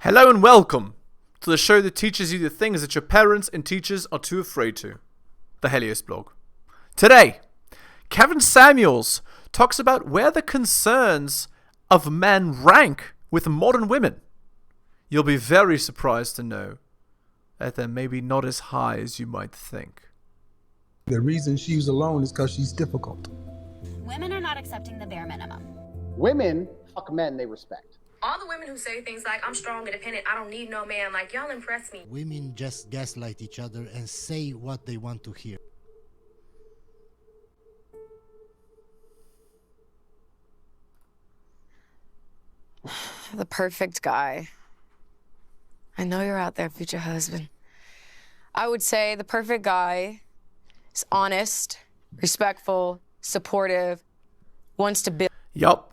Hello and welcome to the show that teaches you the things that your parents and teachers are too afraid to. The heliosblog. Today, Kevin Samuels talks about where the concerns of men rank with modern women. You'll be very surprised to know that they're maybe not as high as you might think. The reason she's alone is because she's difficult. Women are not accepting the bare minimum. Women fuck men they respect. All the women who say things like, I'm strong, independent, I don't need no man, like, y'all impress me. Women just gaslight each other and say what they want to hear. The perfect guy. I know you're out there, future husband. I would say the perfect guy is honest, respectful, supportive, wants to build. Yup.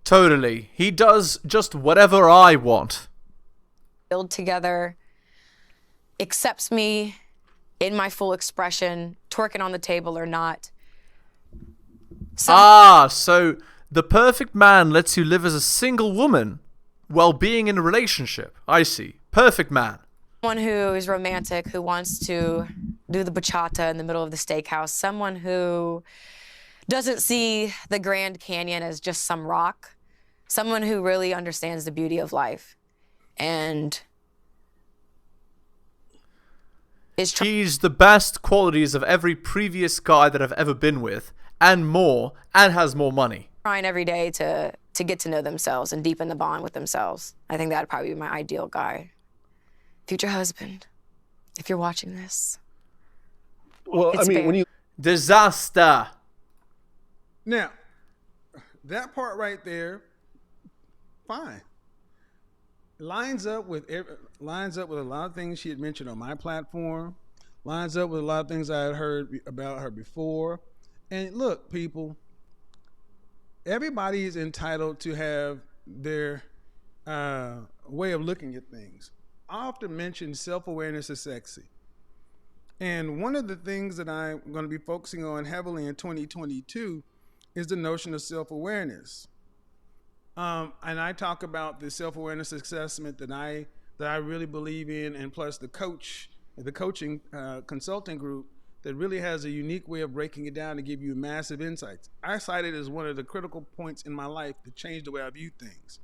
Totally. He does just whatever I want. Build together, accepts me in my full expression, twerking on the table or not. So the perfect man lets you live as a single woman while being in a relationship. I see. Perfect man. Someone who is romantic, who wants to do the bachata in the middle of the steakhouse. Someone who doesn't see the Grand Canyon as just some rock. Someone who really understands the beauty of life and is He's the best qualities of every previous guy that I've ever been with, and more, and has more money. trying every day to get to know themselves and deepen the bond with themselves. I think that'd probably be my ideal guy. Future husband, if you're watching this. Well, It's I mean, fair. when you Disaster. Now, that part right there, fine. Lines up with a lot of things she had mentioned on my platform. Lines up with a lot of things I had heard about her before. And look, people, everybody is entitled to have their way of looking at things. I often mention self-awareness is sexy. And one of the things that I'm going to be focusing on heavily in 2022 is the notion of self-awareness. And I talk about the self-awareness assessment that I really believe in, and plus the coaching consulting group that really has a unique way of breaking it down to give you massive insights. I cite it as one of the critical points in my life that changed the way I view things.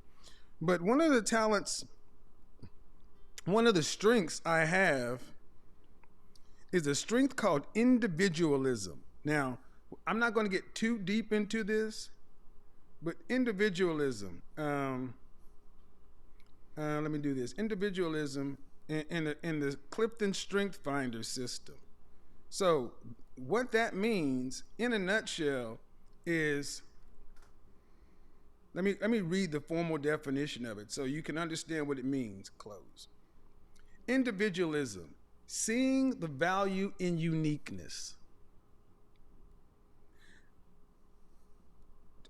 But one of the strengths I have is a strength called individualism. Now, I'm not going to get too deep into this, but individualism, let me do this. Individualism in the Clifton Strength Finder system. So what that means, in a nutshell, is, let me read the formal definition of it so you can understand what it means. Close. Individualism, seeing the value in uniqueness.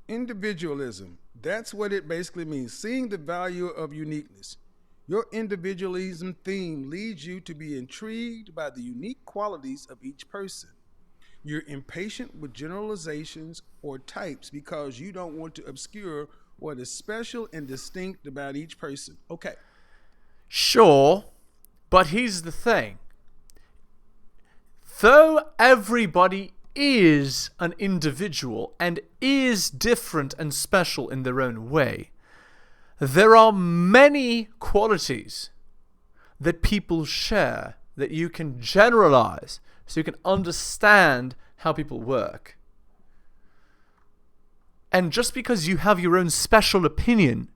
Individualism, that's what it basically means, seeing the value of uniqueness. Your individualism theme leads you to be intrigued by the unique qualities of each person. You're impatient with generalizations or types because you don't want to obscure what is special and distinct about each person. Okay. Sure, but here's the thing. Though everybody is an individual and is different and special in their own way, there are many qualities that people share that you can generalize so you can understand how people work. And just because you have your own special opinion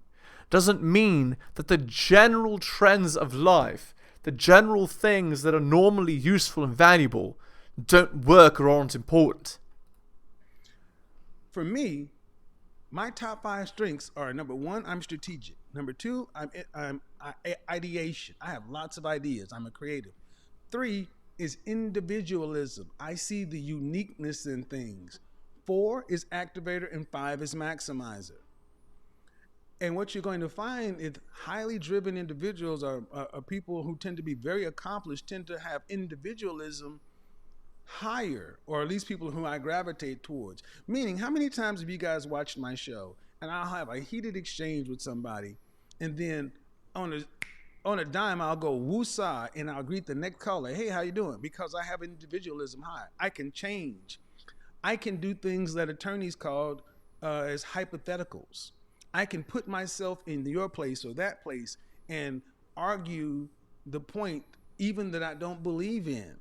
doesn't mean that the general trends of life, the general things that are normally useful and valuable, don't work or aren't important. For me, my top 5 strengths are: number 1, I'm strategic. Number 2, I'm ideation. I have lots of ideas. I'm a creative. 3 is individualism. I see the uniqueness in things. 4 is activator, and 5 is maximizer. And what you're going to find is highly driven individuals are people who tend to be very accomplished, tend to have individualism higher, or at least people who I gravitate towards. Meaning, how many times have you guys watched my show and I'll have a heated exchange with somebody, and then on on a dime, I'll go woosah and I'll greet the next caller. Hey, how you doing? Because I have individualism high. I can change. I can do things that attorneys called as hypotheticals. I can put myself in your place or that place and argue the point even that I don't believe in.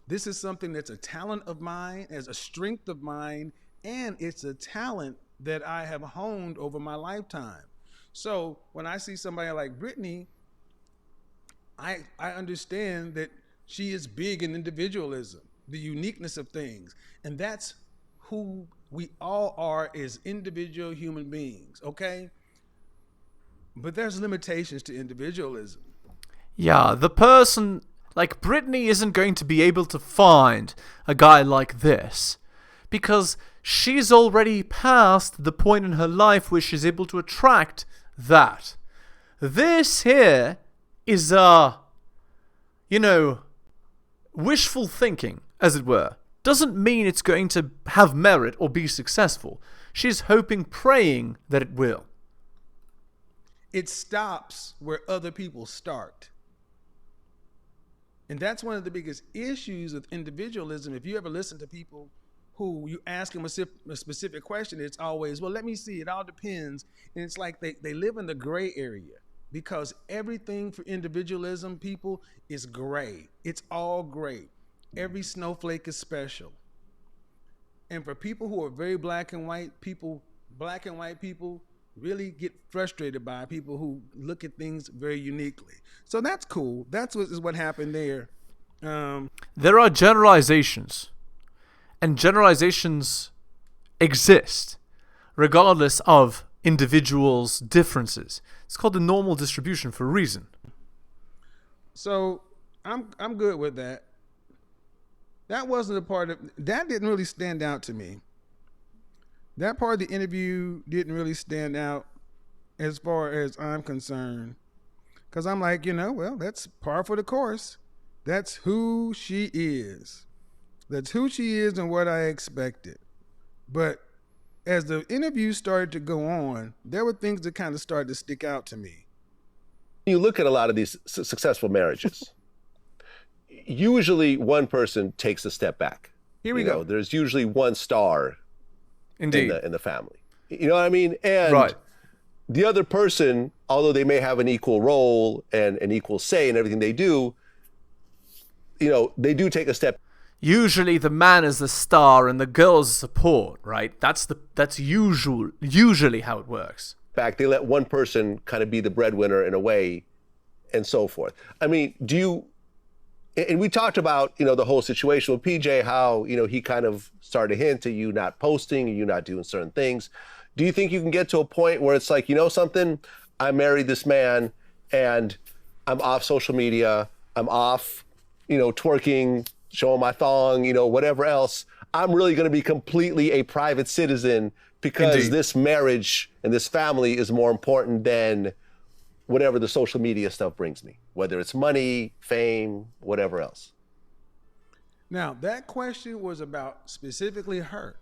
This is something that's a talent of mine, as a strength of mine, and it's a talent that I have honed over my lifetime. So when I see somebody like Brittany, I understand that she is big in individualism, the uniqueness of things. And that's who we all are as individual human beings, okay? But there's limitations to individualism. Yeah, the person like Brittany isn't going to be able to find a guy like this because she's already past the point in her life where she's able to attract that. This here is wishful thinking, as it were. Doesn't mean it's going to have merit or be successful. She's hoping, praying that it will. It stops where other people start. And that's one of the biggest issues with individualism. If you ever listen to people who you ask them a specific question, it's always, well, let me see, it all depends. And it's like they live in the gray area because everything for individualism, people, is gray. It's all gray. Every snowflake is special. And for people who are very black and white people really get frustrated by people who look at things very uniquely. So that's cool. That's what happened there. There are generalizations, and generalizations exist regardless of individuals' differences. It's called the normal distribution for a reason. So I'm good with that. That wasn't a part of that. Didn't really stand out to me. That part of the interview didn't really stand out as far as I'm concerned. Because I'm like, well, that's par for the course. That's who she is. That's who she is and what I expected. But as the interview started to go on, there were things that kind of started to stick out to me. You look at a lot of these successful marriages. Usually one person takes a step back. Here we go. There's usually one star Indeed. in the family. You know what I mean? And right. The other person, although they may have an equal role and an equal say in everything they do, they do take a step. Usually the man is the star and the girl is the support, right? That's usually how it works. Back, they let one person kind of be the breadwinner in a way, and so forth. I mean, and we talked about, the whole situation with PJ, how, he kind of started to hint to you not posting, you not doing certain things. Do you think you can get to a point where it's like, something, I married this man and I'm off social media, I'm off, twerking, showing my thong, whatever else. I'm really going to be completely a private citizen because Indeed. This marriage and this family is more important than whatever the social media stuff brings me, whether it's money, fame, whatever else. Now, that question was about specifically her.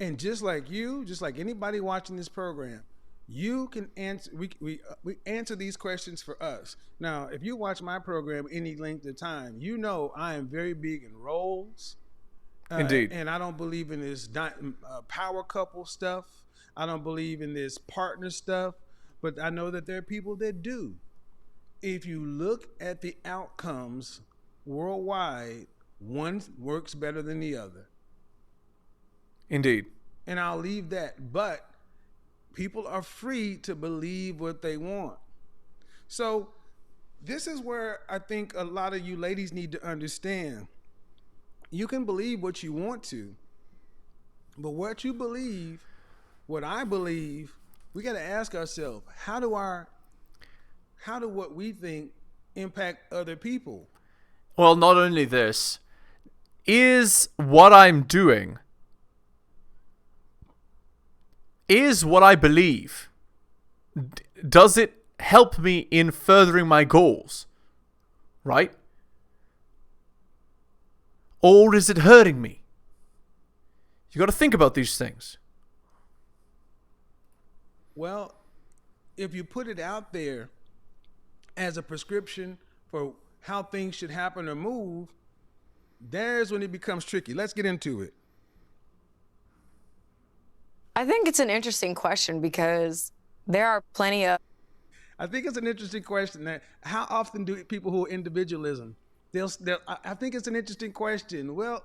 And just like you, just like anybody watching this program, you can answer, we answer these questions for us. Now, if you watch my program any length of time, I am very big in roles. Indeed. And I don't believe in this power couple stuff. I don't believe in this partner stuff. But I know that there are people that do. If you look at the outcomes worldwide, one works better than the other. Indeed. And I'll leave that. But people are free to believe what they want. So this is where I think a lot of you ladies need to understand. You can believe what you want to, but what you believe, what I believe, we got to ask ourselves, how do what we think impact other people? Well, not only this, is what I'm doing, is what I believe, does it help me in furthering my goals? Right? Or is it hurting me? You got to think about these things. Well, if you put it out there as a prescription for how things should happen or move, there's when it becomes tricky. Let's get into it. I think it's an interesting question because there are plenty of. I think it's an interesting question. That how often do people who are individualism? I think it's an interesting question. Well,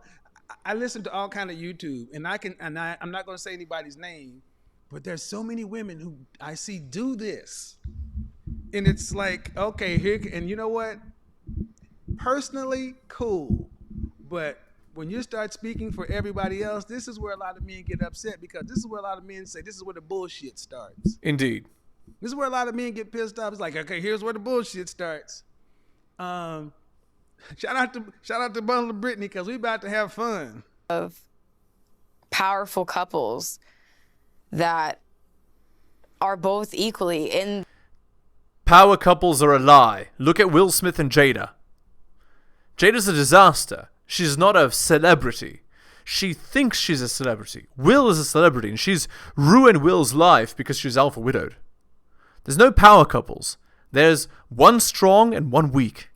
I listen to all kind of YouTube, and I'm not going to say anybody's name, but there's so many women who I see do this, and it's like, okay, here, and you know what? Personally, cool, but when you start speaking for everybody else, this is where a lot of men get upset, because this is where a lot of men say this is where the bullshit starts. Indeed. This is where a lot of men get pissed off. It's like, okay, here's where the bullshit starts. Shout out to Bundle of Brittany, because we about to have fun. Of powerful couples that are both equally in. Power couples are a lie. Look at Will Smith and Jada. Jada's a disaster. She's not a celebrity. She thinks she's a celebrity. Will is a celebrity, and she's ruined Will's life because she's alpha widowed. There's no power couples. There's one strong and one weak.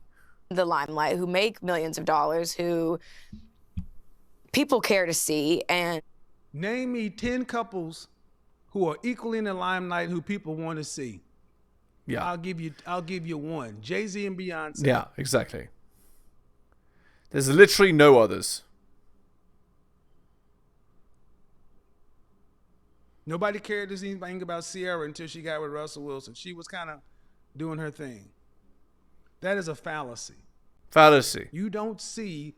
The limelight, who make millions of dollars, who people care to see. And name me 10 couples who are equally in the limelight who people want to see. Yeah. I'll give you one. Jay-Z and Beyonce. Yeah, exactly. There's literally no others. Nobody cared to see anything about Sierra until she got with Russell Wilson. She was kind of doing her thing. That is a fallacy. Fallacy. You don't see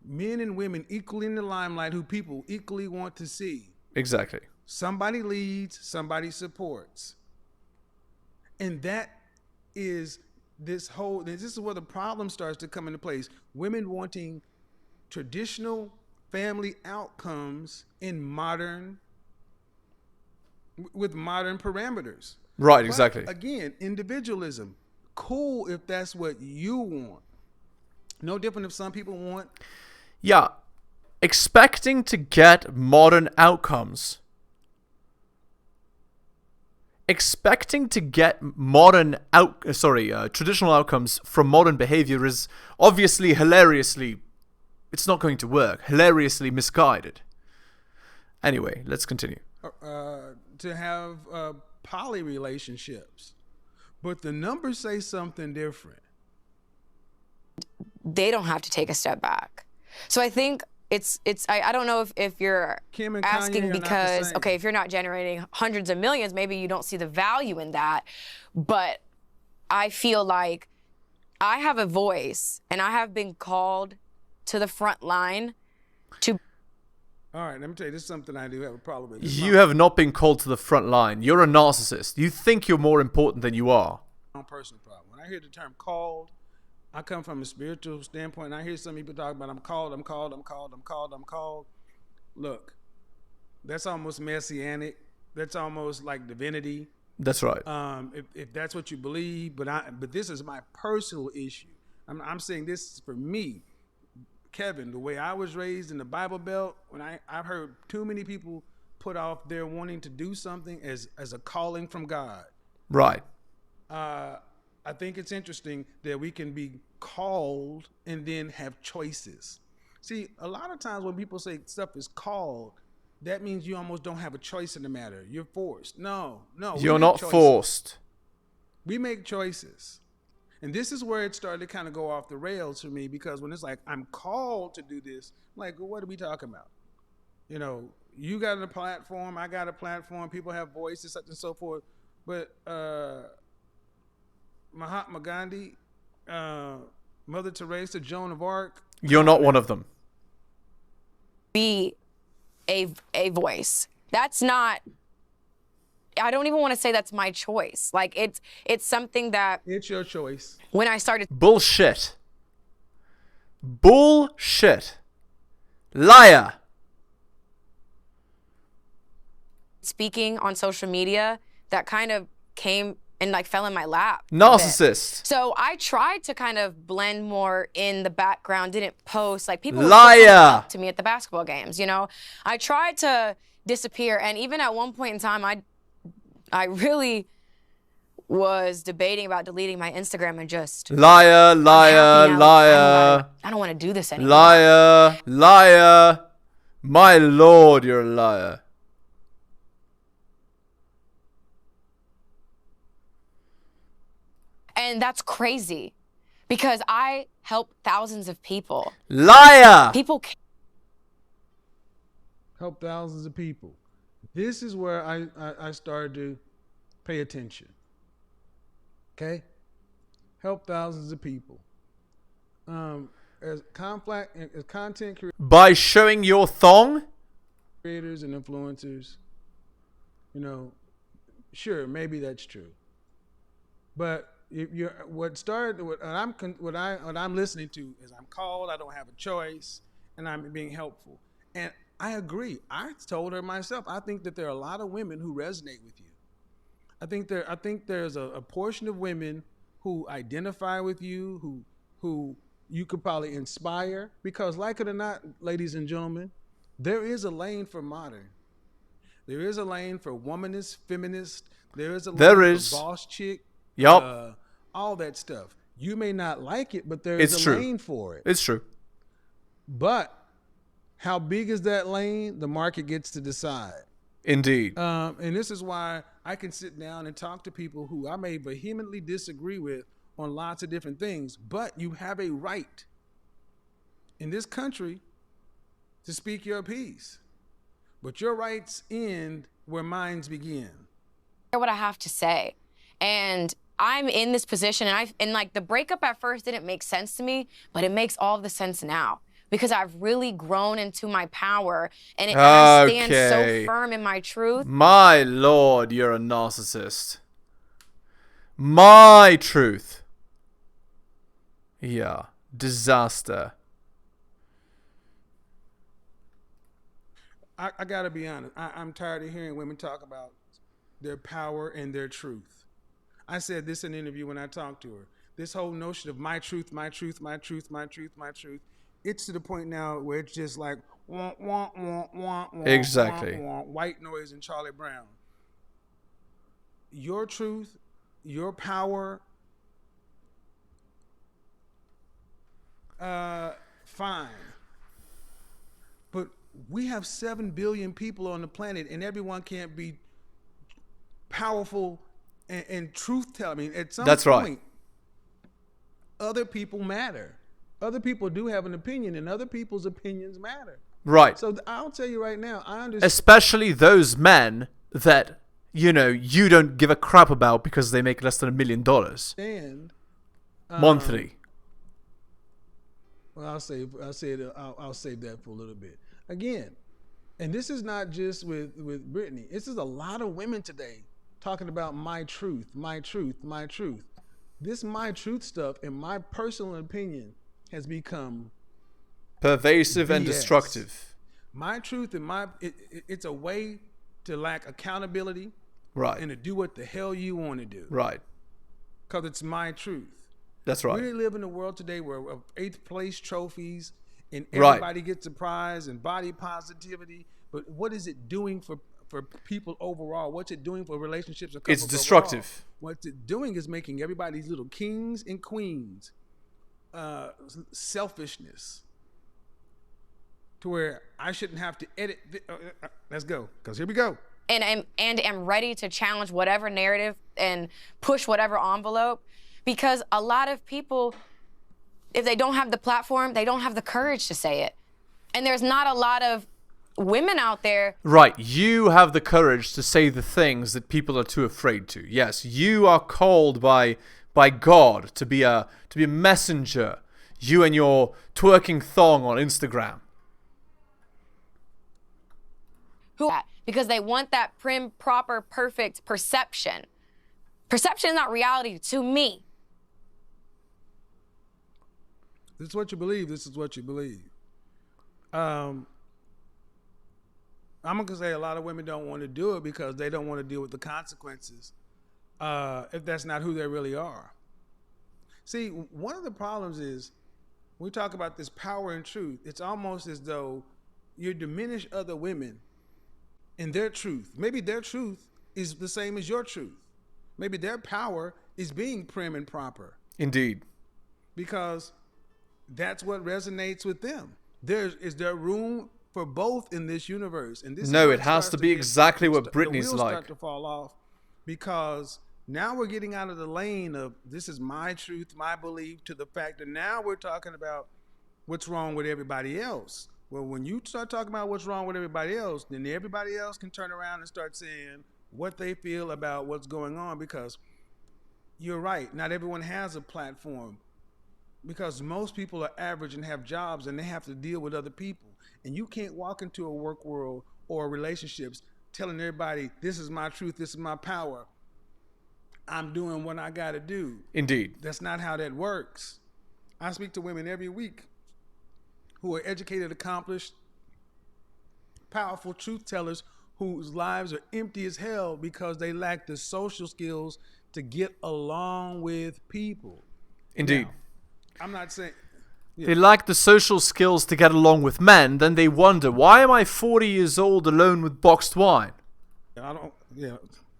men and women equally in the limelight who people equally want to see. Exactly. Somebody leads, somebody supports. And that is this is where the problem starts to come into place. Women wanting traditional family outcomes in with modern parameters. Right, But exactly. again, individualism. Cool if that's what you want. No different if some people want. Yeah. Expecting to get modern outcomes. Expecting to get traditional outcomes from modern behavior is obviously it's not going to work. Hilariously misguided. Anyway, let's continue. To have poly relationships. But the numbers say something different. They don't have to take a step back. So I think I don't know if you're Kim and Kanye asking are not the because, same. okay, if you're not generating hundreds of millions, maybe you don't see the value in that. But I feel like I have a voice, and I have been called to the front line to. All right, let me tell you, this is something I do have a problem with. You have not been called to the front line. You're a narcissist. You think you're more important than you are. My own personal problem. When I hear the term called, I come from a spiritual standpoint, and I hear some people talk about I'm called. Look, that's almost messianic. That's almost like divinity. That's right. If that's what you believe, but this is my personal issue. I'm saying this is for me. Kevin, the way I was raised in the Bible Belt, when I've heard too many people put off their wanting to do something as a calling from God. Right. I think it's interesting that we can be called and then have choices. See, a lot of times when people say stuff is called, that means you almost don't have a choice in the matter. You're forced. No. You're not forced. We make choices. And this is where it started to kind of go off the rails for me, because when it's like, I'm called to do this, I'm like, well, what are we talking about? You know, you got a platform, I got a platform, people have voices, such and so forth. But Mahatma Gandhi, Mother Teresa, Joan of Arc. You're not one of them. Be a voice. That's not. I don't even want to say that's my choice. Like it's something that. It's your choice. When I started. Bullshit. Liar. Speaking on social media, that kind of came and like fell in my lap. Narcissist. So I tried to kind of blend more in the background, didn't post. Like people would Liar. come up to me at the basketball games, you know. I tried to disappear, and even at one point in time, I really was debating about deleting my Instagram and just Liar, liar, liar. I don't want to do this anymore. Liar, liar. My lord, you're a liar. And that's crazy because I help thousands of people. Liar! People Help thousands of people. This is where I started to pay attention. Okay? Help thousands of people. As content By showing your thong? creators and influencers, you know, sure, maybe that's true. But what I'm listening to is I'm called, I don't have a choice, and I'm being helpful. And I agree. I told her myself, I think that there are a lot of women who resonate with you. I think there's a portion of women who identify with you, who you could probably inspire, because like it or not, ladies and gentlemen, there is a lane for modern. There is a lane for womanist, feminist. There is a lane for boss chick. Yup. All that stuff. You may not like it, but there is a lane for it. It's true. But how big is that lane? The market gets to decide. Indeed. And this is why I can sit down and talk to people who I may vehemently disagree with on lots of different things, but you have a right in this country to speak your piece. But your rights end where mine begin. what I have to say. And I'm in this position, and like the breakup at first didn't make sense to me, but it makes all of the sense now because I've really grown into my power, and I stand so firm in my truth. My lord, you're a narcissist. My truth. Yeah, disaster. I gotta be honest. I'm tired of hearing women talk about their power and their truth. I said this in an interview when I talked to her. This whole notion of my truth, my truth, my truth, my truth, my truth. It's to the point now where it's just like wah, wah, wah, wah, wah, exactly. wah, wah, white noise and Charlie Brown. Your truth, your power, fine. But we have 7 billion people on the planet, and everyone can't be powerful and truth telling. I mean, at some point, other people matter. Other people do have an opinion, and other people's opinions matter. Right. So I'll tell you right now, I understand. Especially those men that, you know, you don't give a crap about because they make less than $1 million monthly. Well, I'll save that for a little bit. Again, and this is not just with Brittany. This is a lot of women today talking about my truth, my truth, my truth. This my truth stuff, in my personal opinion, has become pervasive BS. And destructive. My truth and it's a way to lack accountability, right, and to do what the hell you want to do, right, because it's my truth. That's right. We live in a world today where 8th place trophies and everybody gets a prize and body positivity, but what is it doing for people overall? What's it doing for relationships? It's destructive. Overall? What it's doing is making everybody these little kings and queens. Selfishness to where I shouldn't have to edit. Let's go, because here we go. And am ready to challenge whatever narrative and push whatever envelope, because a lot of people, if they don't have the platform, they don't have the courage to say it. And there's not a lot of women out there. Right, you have the courage to say the things that people are too afraid to. Yes, you are called by God to be a messenger. You and your twerking thong on Instagram. Because they want that prim, proper, perfect perception. Perception is not reality to me. This is what you believe. This is what you believe. I'm going to say a lot of women don't want to do it because they don't want to deal with the consequences if that's not who they really are. See, one of the problems is when we talk about this power and truth, it's almost as though you diminish other women in their truth. Maybe their truth is the same as your truth. Maybe their power is being prim and proper Indeed. because that's what resonates with them. Is there room for both in this universe? And this No, is it has to be exactly what Britney's the wheels like. start to fall off because now we're getting out of the lane of this is my truth, my belief, to the fact that now we're talking about what's wrong with everybody else. Well, when you start talking about what's wrong with everybody else, then everybody else can turn around and start saying what they feel about what's going on, because you're right, not everyone has a platform, because most people are average and have jobs and they have to deal with other people. And you can't walk into a work world or relationships telling everybody, this is my truth, this is my power, I'm doing what I got to do. Indeed. That's not how that works. I speak to women every week who are educated, accomplished, powerful truth tellers whose lives are empty as hell because they lack the social skills to get along with people. Indeed. Now, I'm not saying... Yeah. They lack the social skills to get along with men, then they wonder, why am I 40 years old alone with boxed wine?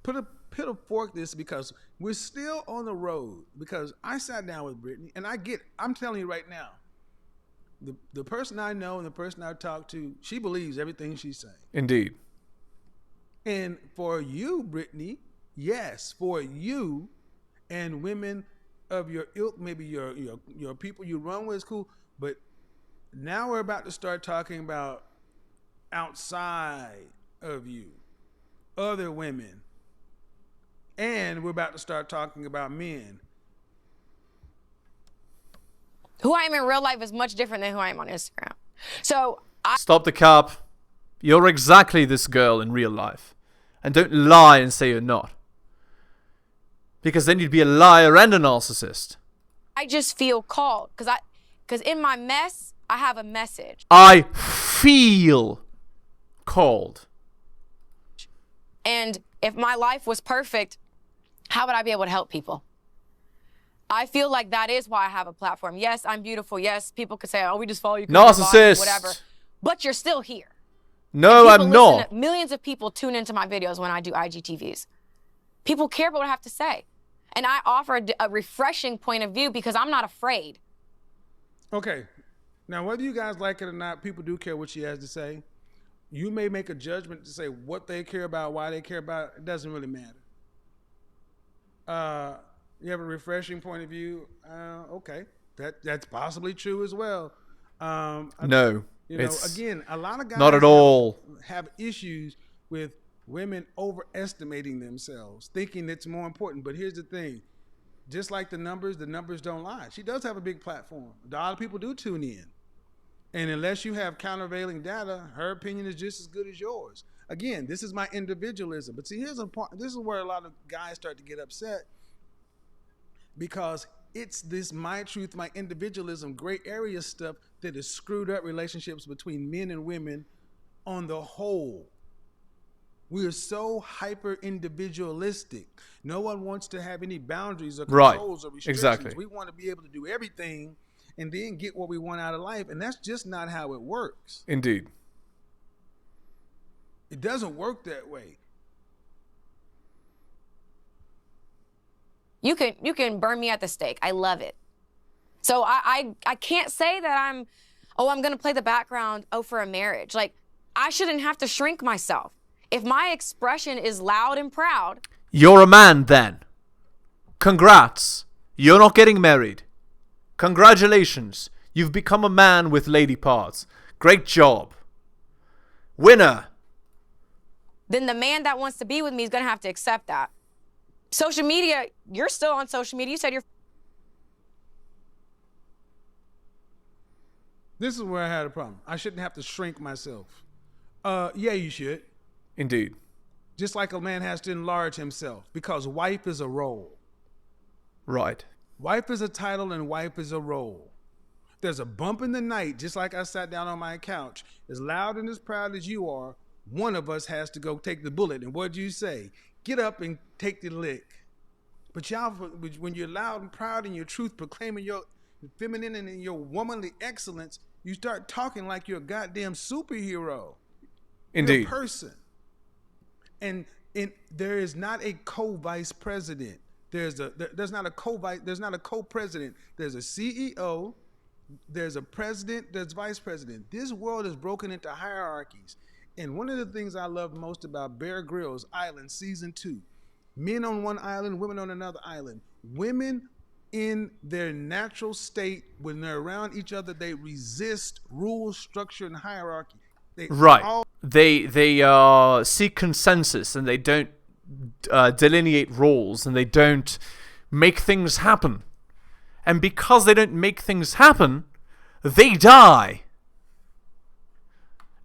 Put a fork this, because we're still on the road, because I sat down with Brittany and I'm telling you right now, the person I know and the person I talk to, she believes everything she's saying. Indeed. And for you, Brittany, yes, for you and women of your ilk, maybe your people you run with is cool, but now we're about to start talking about outside of you, other women, and we're about to start talking about men. Who I am in real life is much different than who I am on Instagram. So Stop the cap. You're exactly this girl in real life. And don't lie and say you're not. Because then you'd be a liar and a narcissist. I just feel called because in my mess, I have a message. I feel called. And if my life was perfect, how would I be able to help people? I feel like that is why I have a platform. Yes, I'm beautiful. Yes, people could say, oh, we just follow you. 'Cause you're Narcissist. whatever. But you're still here. No, I'm not. Millions of people tune into my videos when I do IGTVs. People care about what I have to say. And I offer a refreshing point of view because I'm not afraid. Okay. Now, whether you guys like it or not, people do care what she has to say. You may make a judgment to say what they care about, why they care about it. It doesn't really matter. You have a refreshing point of view. Okay. That's possibly true as well. No. Again, a lot of guys not at all. have issues with women overestimating themselves, thinking it's more important. But here's the thing. Just like the numbers don't lie. She does have a big platform. A lot of people do tune in. And unless you have countervailing data, her opinion is just as good as yours. Again, this is my individualism. But see, this is where a lot of guys start to get upset, because it's this my truth, my individualism, gray area stuff that has screwed up relationships between men and women on the whole. We are so hyper individualistic. No one wants to have any boundaries or controls or restrictions. Exactly. We want to be able to do everything and then get what we want out of life. And that's just not how it works. Indeed. It doesn't work that way. You can burn me at the stake. I love it. So I can't say that I'm going to play the background, for a marriage. Like, I shouldn't have to shrink myself. If my expression is loud and proud. You're a man then. Congrats. You're not getting married. Congratulations. You've become a man with lady parts. Great job. Winner. Then the man that wants to be with me is going to have to accept that. Social media, you're still on social media. You said you're... This is where I had a problem. I shouldn't have to shrink myself. Yeah, you should. Indeed. Just like a man has to enlarge himself, because wife is a role. Right. Wife is a title and wife is a role. There's a bump in the night, just like I sat down on my couch. As loud and as proud as you are, one of us has to go take the bullet. And what do you say? Get up and take the lick. But y'all, when you're loud and proud in your truth, proclaiming your feminine and your womanly excellence, you start talking like you're a goddamn superhero. Indeed. You're a person. And there is not a co-vice president. There's not a co-president. There's a CEO, there's a president, there's vice president. This world is broken into hierarchies. And one of the things I love most about Bear Grylls Island season 2, men on one island, women on another island. Women in their natural state, when they're around each other, they resist rules, structure, and hierarchy. They seek consensus, and they don't delineate rules, and they don't make things happen. And because they don't make things happen, they die.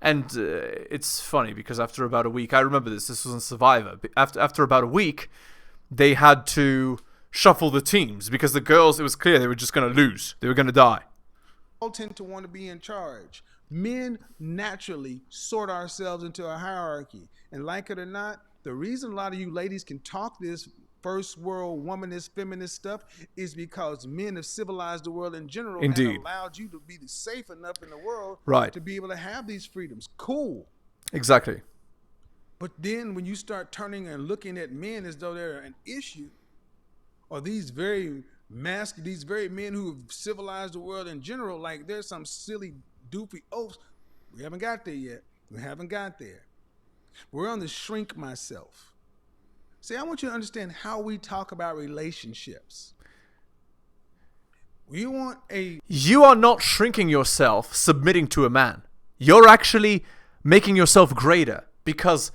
And it's funny because after about a week, I remember this was on Survivor. After about a week, they had to shuffle the teams because the girls, it was clear they were just going to lose. They were going to die. All tend to want to be in charge. Men naturally sort ourselves into a hierarchy. And like it or not, the reason a lot of you ladies can talk this first world womanist, feminist stuff is because men have civilized the world in general. Indeed. And allowed you to be safe enough in the world Right. to be able to have these freedoms. Cool. Exactly. But then when you start turning and looking at men as though they're an issue, or these very men who have civilized the world in general, like there's some silly doofy oafs. We haven't got there yet. We haven't got there. We're on the shrink myself. See, I want you to understand how we talk about relationships. You are not shrinking yourself submitting to a man. You're actually making yourself greater, because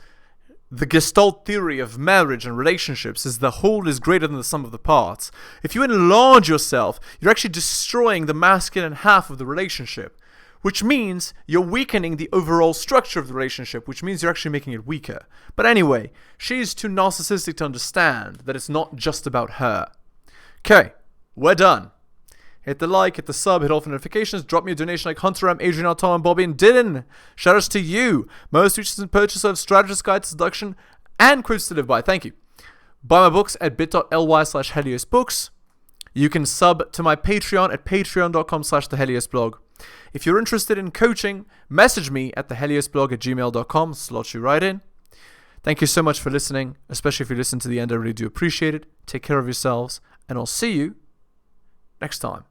the Gestalt theory of marriage and relationships is the whole is greater than the sum of the parts. If you enlarge yourself, you're actually destroying the masculine half of the relationship, which means you're weakening the overall structure of the relationship, which means you're actually making it weaker. But anyway, she's too narcissistic to understand that it's not just about her. Okay, we're done. Hit the like, hit the sub, hit all the notifications, drop me a donation like Hunter M, Adrian, Tom, and Bobby, and Dylan. Shout outs to you. Most reaches and purchase of Strategist Guide to Seduction and Quotes to Live By. Thank you. Buy my books at bit.ly/heliosbooks. You can sub to my Patreon at patreon.com/theheliosblog. If you're interested in coaching, message me at theheliosblog@gmail.com. Slot you right in. Thank you so much for listening, especially if you listen to the end. I really do appreciate it. Take care of yourselves, and I'll see you next time.